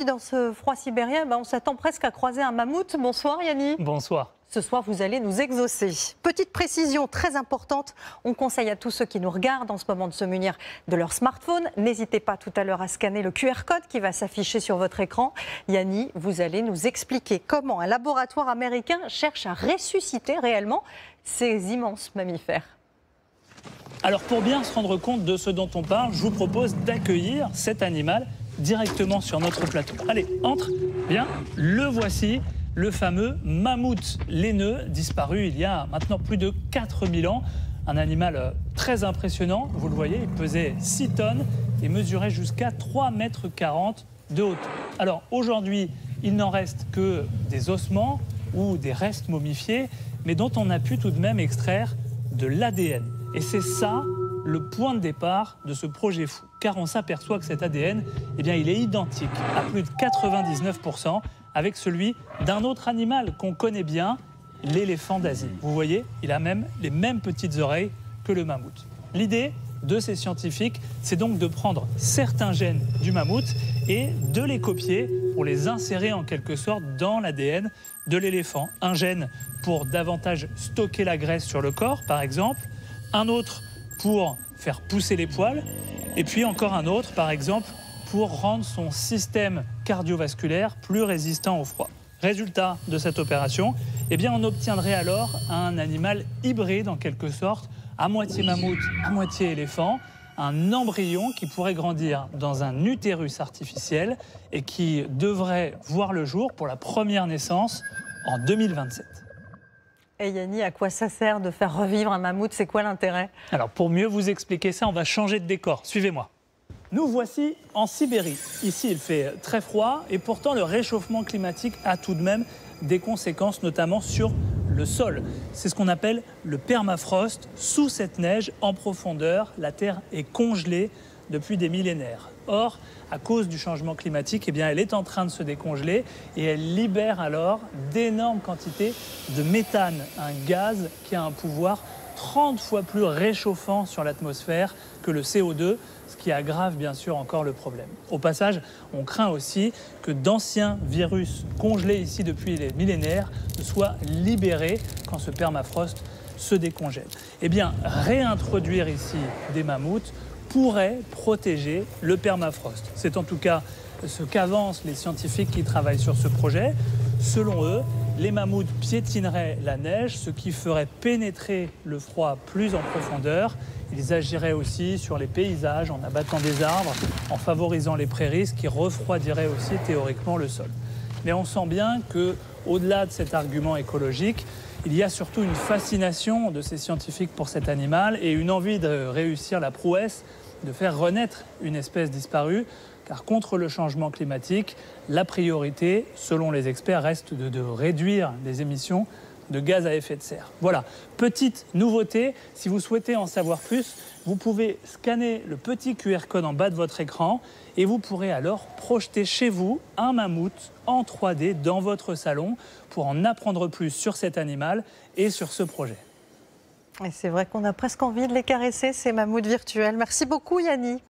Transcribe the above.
Dans ce froid sibérien, on s'attend presque à croiser un mammouth. Bonsoir Yanni. Bonsoir. Ce soir, vous allez nous exaucer. Petite précision très importante, on conseille à tous ceux qui nous regardent en ce moment de se munir de leur smartphone. N'hésitez pas tout à l'heure à scanner le QR code qui va s'afficher sur votre écran. Yanni, vous allez nous expliquer comment un laboratoire américain cherche à ressusciter réellement ces immenses mammifères. Alors pour bien se rendre compte de ce dont on parle, je vous propose d'accueillir cet animal directement sur notre plateau. Allez, entre, bien, le voici, le fameux mammouth laineux, disparu il y a maintenant plus de 4000 ans. Un animal très impressionnant, vous le voyez, il pesait 6 tonnes et mesurait jusqu'à 3,40 mètres de hauteur. Alors aujourd'hui, il n'en reste que des ossements ou des restes momifiés, mais dont on a pu tout de même extraire de l'ADN. Et c'est ça le point de départ de ce projet fou, car on s'aperçoit que cet ADN, il est identique à plus de 99% avec celui d'un autre animal qu'on connaît bien, l'éléphant d'Asie. Vous voyez, il a même les mêmes petites oreilles que le mammouth. L'idée de ces scientifiques, c'est donc de prendre certains gènes du mammouth et de les copier pour les insérer en quelque sorte dans l'ADN de l'éléphant. Un gène pour davantage stocker la graisse sur le corps, par exemple, un autre pour faire pousser les poils, et puis encore un autre, par exemple, pour rendre son système cardiovasculaire plus résistant au froid. Résultat de cette opération, on obtiendrait alors un animal hybride en quelque sorte, à moitié mammouth, à moitié éléphant, un embryon qui pourrait grandir dans un utérus artificiel et qui devrait voir le jour pour la première naissance en 2027. Et Yanni, à quoi ça sert de faire revivre un mammouth? C'est quoi l'intérêt? Alors pour mieux vous expliquer ça, on va changer de décor. Suivez-moi. Nous voici en Sibérie. Ici, il fait très froid et pourtant le réchauffement climatique a tout de même des conséquences, notamment sur le sol. C'est ce qu'on appelle le permafrost. Sous cette neige en profondeur, la Terre est congelée depuis des millénaires. Or, à cause du changement climatique, elle est en train de se décongeler et elle libère alors d'énormes quantités de méthane, un gaz qui a un pouvoir 30 fois plus réchauffant sur l'atmosphère que le CO2, ce qui aggrave bien sûr encore le problème. Au passage, on craint aussi que d'anciens virus congelés ici depuis les millénaires soient libérés quand ce permafrost se décongèle. Réintroduire ici des mammouths pourrait protéger le permafrost. C'est en tout cas ce qu'avancent les scientifiques qui travaillent sur ce projet. Selon eux, les mammouths piétineraient la neige, ce qui ferait pénétrer le froid plus en profondeur. Ils agiraient aussi sur les paysages en abattant des arbres, en favorisant les prairies, ce qui refroidirait aussi théoriquement le sol. Mais on sent bien qu'au-delà de cet argument écologique, il y a surtout une fascination de ces scientifiques pour cet animal et une envie de réussir la prouesse, de faire renaître une espèce disparue, car contre le changement climatique, la priorité, selon les experts, reste de réduire les émissions de gaz à effet de serre. Voilà, petite nouveauté, si vous souhaitez en savoir plus, vous pouvez scanner le petit QR code en bas de votre écran et vous pourrez alors projeter chez vous un mammouth en 3D dans votre salon pour en apprendre plus sur cet animal et sur ce projet. Et c'est vrai qu'on a presque envie de les caresser, ces mammouths virtuels. Merci beaucoup Yanni.